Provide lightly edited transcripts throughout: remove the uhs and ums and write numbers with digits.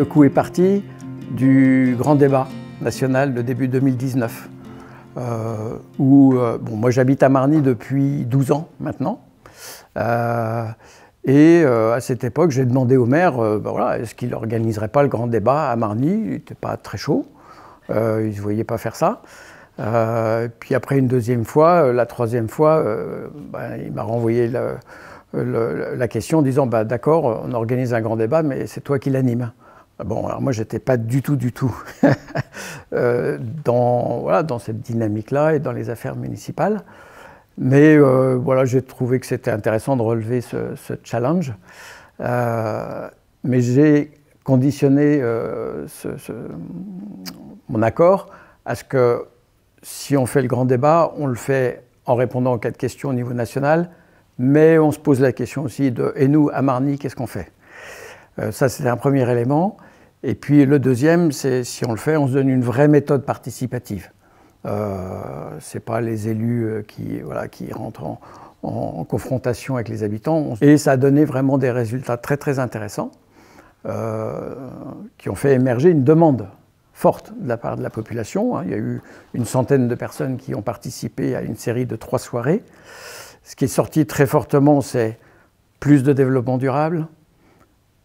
coup est parti du grand débat national de début 2019, bon, moi j'habite à Marny depuis 12 ans maintenant. À cette époque, j'ai demandé au maire, voilà, est-ce qu'il n'organiserait pas le grand débat à Marny. Il n'était pas très chaud, il ne se voyait pas faire ça. Puis après une deuxième fois, la troisième fois, il m'a renvoyé la question en disant d'accord, on organise un grand débat, mais c'est toi qui l'anime. Bon, alors moi, j'étais pas du tout dans cette dynamique-là et dans les affaires municipales. Mais voilà, j'ai trouvé que c'était intéressant de relever ce challenge. Mais j'ai conditionné mon accord à ce que si on fait le grand débat, on le fait en répondant aux 4 questions au niveau national, mais on se pose la question aussi de « et nous, à Marny, qu'est-ce qu'on fait ?» Ça, c'était un premier élément. Et puis le deuxième, c'est si on le fait, on se donne une vraie méthode participative. C'est pas les élus qui rentrent en confrontation avec les habitants. Et ça a donné vraiment des résultats très intéressants qui ont fait émerger une demande forte de la part de la population. Il y a eu une centaine de personnes qui ont participé à une série de 3 soirées. Ce qui est sorti très fortement, c'est plus de développement durable,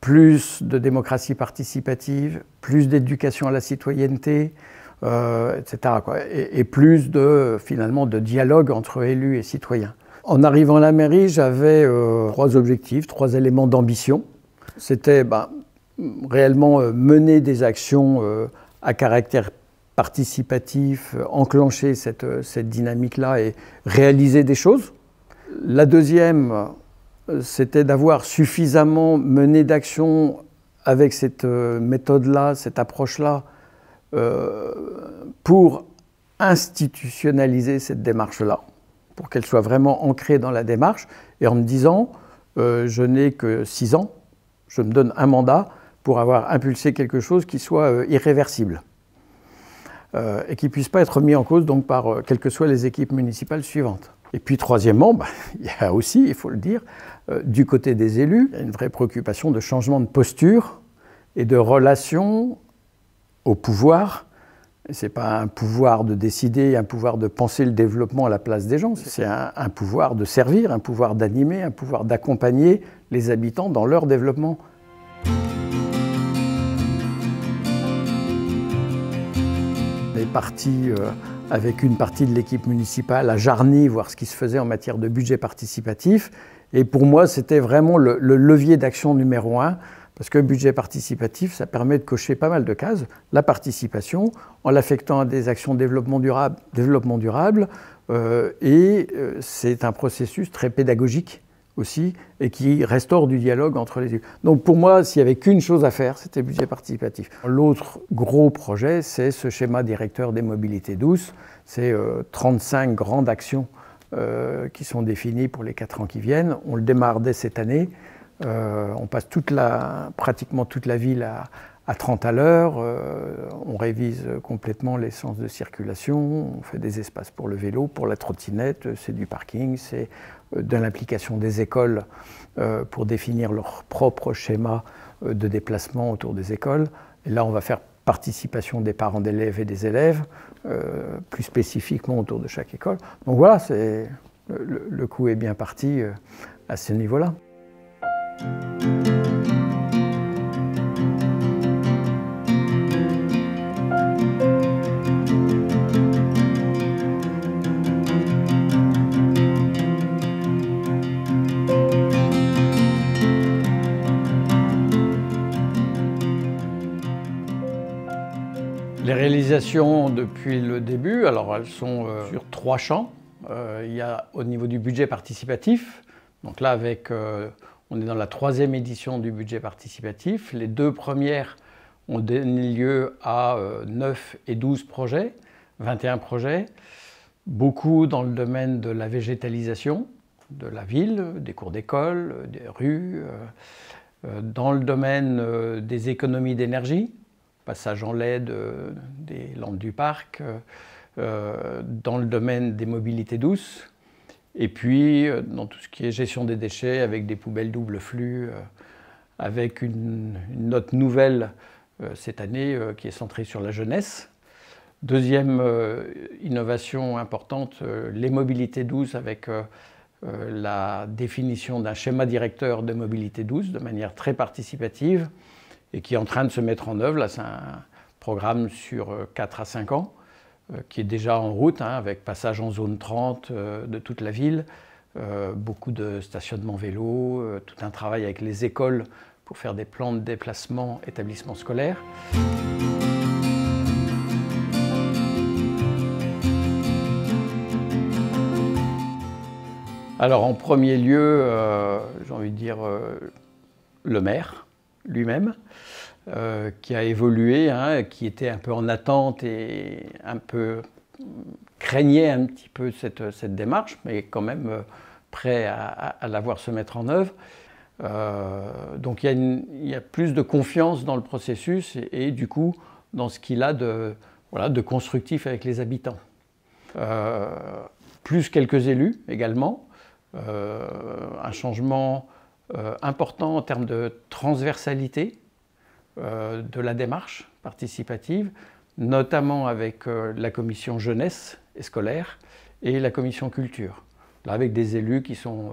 plus de démocratie participative, plus d'éducation à la citoyenneté, etc. Et plus finalement de dialogue entre élus et citoyens. En arrivant à la mairie, j'avais 3 objectifs, 3 éléments d'ambition. C'était réellement mener des actions à caractère participatif, enclencher cette dynamique-là et réaliser des choses. La deuxième, c'était d'avoir suffisamment mené d'actions avec cette méthode-là, cette approche-là, pour institutionnaliser cette démarche-là, pour qu'elle soit vraiment ancrée dans la démarche, et en me disant, je n'ai que 6 ans, je me donne un mandat pour avoir impulsé quelque chose qui soit irréversible, et qui ne puisse pas être mis en cause donc, par quelles que soient les équipes municipales suivantes. Et puis troisièmement, il y a aussi, il faut le dire, du côté des élus, il y a une vraie préoccupation de changement de posture et de relation au pouvoir. Ce n'est pas un pouvoir de décider, un pouvoir de penser le développement à la place des gens, c'est un pouvoir de servir, un pouvoir d'animer, un pouvoir d'accompagner les habitants dans leur développement. On est parti avec une partie de l'équipe municipale à Jarny, voir ce qui se faisait en matière de budget participatif. Et pour moi, c'était vraiment le levier d'action numéro 1, parce que le budget participatif, ça permet de cocher pas mal de cases. La participation, en l'affectant à des actions de développement durable, c'est un processus très pédagogique aussi, et qui restaure du dialogue entre les élus. Donc pour moi, s'il n'y avait qu'une chose à faire, c'était le budget participatif. L'autre gros projet, c'est ce schéma directeur des mobilités douces. C'est 35 grandes actions qui sont définies pour les 4 ans qui viennent. On le démarre dès cette année. On passe pratiquement toute la ville à 30 à l'heure. On révise complètement les sens de circulation. On fait des espaces pour le vélo, pour la trottinette. C'est du parking, c'est de l'implication des écoles pour définir leur propre schéma de déplacement autour des écoles. Et là, on va faire participation des parents d'élèves et des élèves, plus spécifiquement autour de chaque école. Donc voilà, le coup est bien parti à ce niveau-là. Les réalisations depuis le début, alors elles sont sur 3 champs. Il y a au niveau du budget participatif, donc là on est dans la 3e édition du budget participatif. Les 2 premières ont donné lieu à 9 et 12 projets, 21 projets, beaucoup dans le domaine de la végétalisation de la ville, des cours d'école, des rues, dans le domaine des économies d'énergie, passage en LED des lampes du parc, dans le domaine des mobilités douces, et puis dans tout ce qui est gestion des déchets avec des poubelles double flux, avec une note nouvelle cette année qui est centrée sur la jeunesse. Deuxième innovation importante, les mobilités douces avec la définition d'un schéma directeur de mobilité douce de manière très participative et qui est en train de se mettre en œuvre. Là, c'est un programme sur 4 à 5 ans qui est déjà en route, avec passage en zone 30 de toute la ville, beaucoup de stationnements vélos, tout un travail avec les écoles pour faire des plans de déplacement établissements scolaires. Alors en premier lieu, j'ai envie de dire le maire lui-même, qui a évolué, qui était un peu en attente et un peu craignait un petit peu cette démarche, mais quand même prêt à la voir se mettre en œuvre. Donc il y a plus de confiance dans le processus et du coup dans ce qu'il a de constructif avec les habitants. Plus quelques élus également. Un changement important en termes de transversalité de la démarche participative, notamment avec la commission jeunesse et scolaire et la commission culture. Là, avec des élus qui sont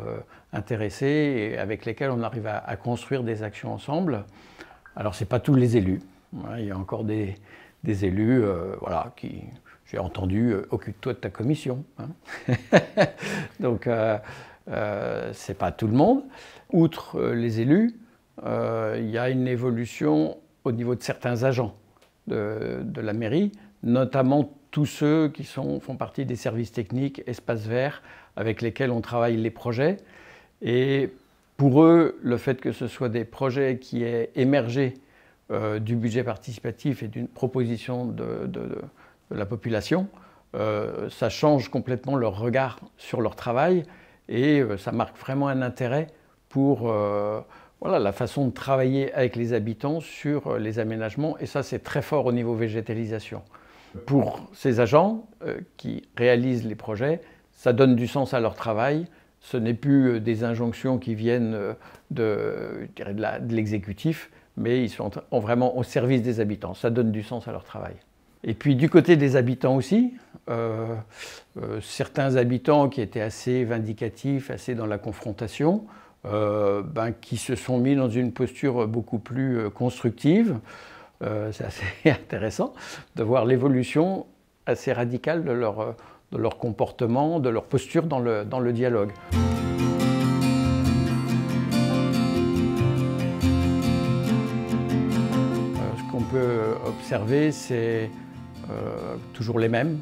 intéressés et avec lesquels on arrive à construire des actions ensemble. Alors, ce n'est pas tous les élus. Il y a encore des élus qui, j'ai entendu, occupe-toi de ta commission. Donc, ce n'est pas tout le monde. Outre les élus, il y a une évolution au niveau de certains agents de la mairie, notamment tous ceux qui font partie des services techniques, espaces verts, avec lesquels on travaille les projets. Et pour eux, le fait que ce soit des projets qui aient émergé du budget participatif et d'une proposition de la population, ça change complètement leur regard sur leur travail et ça marque vraiment un intérêt pour la façon de travailler avec les habitants sur les aménagements. Et ça, c'est très fort au niveau végétalisation. Pour ces agents qui réalisent les projets, ça donne du sens à leur travail. Ce n'est plus des injonctions qui viennent de l'exécutif, mais ils sont vraiment au service des habitants. Ça donne du sens à leur travail. Et puis du côté des habitants aussi, certains habitants qui étaient assez vindicatifs, assez dans la confrontation, qui se sont mis dans une posture beaucoup plus constructive. C'est assez intéressant de voir l'évolution assez radicale de leur comportement, de leur posture dans le dialogue. Ce qu'on peut observer, c'est toujours les mêmes,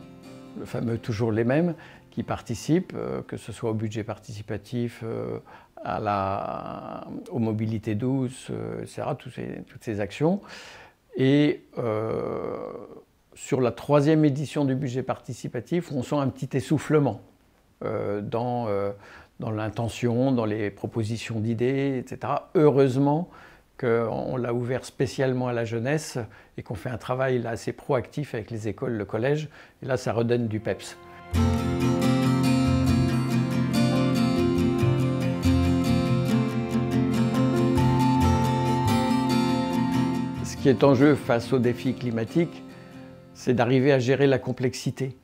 le fameux toujours les mêmes, qui participent, que ce soit au budget participatif, aux mobilités douces, etc., toutes ces actions. Et sur la 3e édition du budget participatif, on sent un petit essoufflement dans l'intention, dans les propositions d'idées, etc. Heureusement qu'on l'a ouvert spécialement à la jeunesse et qu'on fait un travail là, assez proactif avec les écoles, le collège. Et là, ça redonne du peps. Ce qui est en jeu face aux défis climatiques, c'est d'arriver à gérer la complexité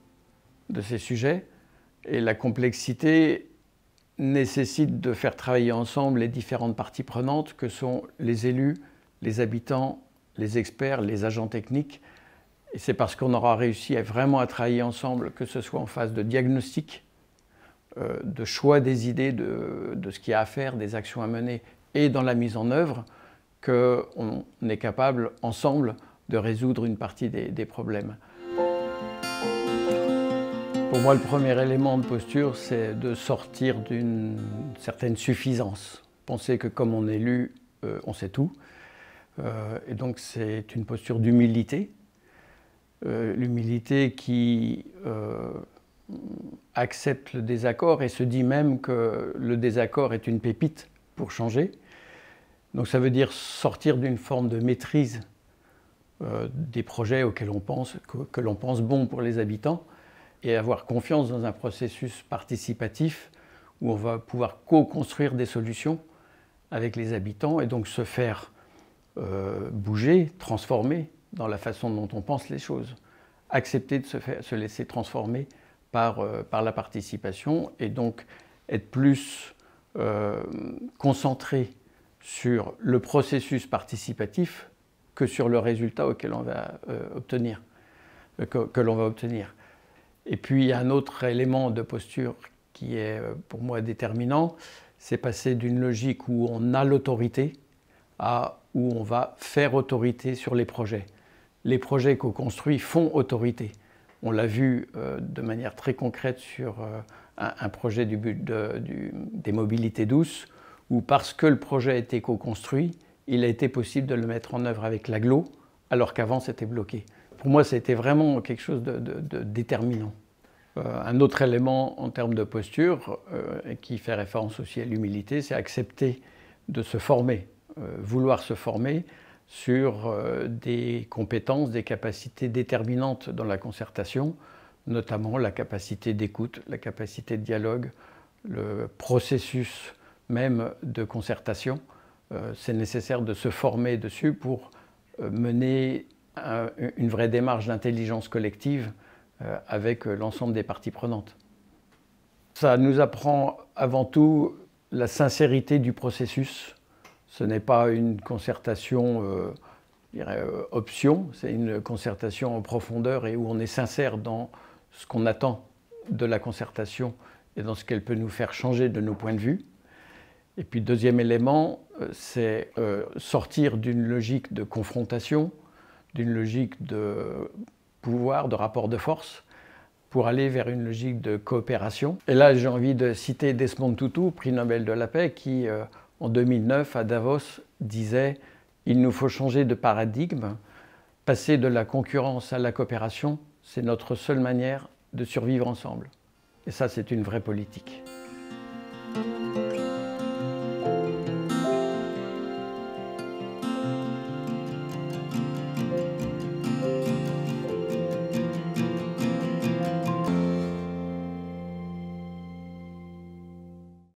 de ces sujets. Et la complexité nécessite de faire travailler ensemble les différentes parties prenantes que sont les élus, les habitants, les experts, les agents techniques. Et c'est parce qu'on aura réussi vraiment à travailler ensemble, que ce soit en phase de diagnostic, de choix des idées, de ce qu'il y a à faire, des actions à mener, et dans la mise en œuvre, qu'on est capable, ensemble, de résoudre une partie des problèmes. Pour moi, le premier élément de posture, c'est de sortir d'une certaine suffisance. Penser que comme on est élu, on sait tout. Et donc c'est une posture d'humilité. L'humilité qui accepte le désaccord et se dit même que le désaccord est une pépite pour changer. Donc ça veut dire sortir d'une forme de maîtrise des projets auxquels on pense, que l'on pense bons pour les habitants, et avoir confiance dans un processus participatif où on va pouvoir co-construire des solutions avec les habitants et donc se faire bouger, transformer dans la façon dont on pense les choses. Accepter de se laisser transformer par la participation et donc être plus concentré sur le processus participatif que sur le résultat auquel on va obtenir, que l'on va obtenir. Et puis il y a un autre élément de posture qui est pour moi déterminant, c'est passer d'une logique où on a l'autorité à où on va faire autorité sur les projets. Les projets co-construits font autorité. On l'a vu de manière très concrète sur un projet des mobilités douces, où parce que le projet a été co-construit, il a été possible de le mettre en œuvre avec l'agglo, alors qu'avant c'était bloqué. Pour moi, ça a été vraiment quelque chose de déterminant. Un autre élément en termes de posture, qui fait référence aussi à l'humilité, c'est accepter de se former, vouloir se former sur des compétences, des capacités déterminantes dans la concertation, notamment la capacité d'écoute, la capacité de dialogue, le processus même de concertation. C'est nécessaire de se former dessus pour mener une vraie démarche d'intelligence collective avec l'ensemble des parties prenantes. Ça nous apprend avant tout la sincérité du processus. Ce n'est pas une concertation option, c'est une concertation en profondeur et où on est sincère dans ce qu'on attend de la concertation et dans ce qu'elle peut nous faire changer de nos points de vue. Et puis deuxième élément, c'est sortir d'une logique de confrontation, d'une logique de pouvoir, de rapport de force, pour aller vers une logique de coopération. Et là, j'ai envie de citer Desmond Tutu, prix Nobel de la paix, qui, en 2009, à Davos, disait « Il nous faut changer de paradigme, passer de la concurrence à la coopération, c'est notre seule manière de survivre ensemble. » Et ça, c'est une vraie politique.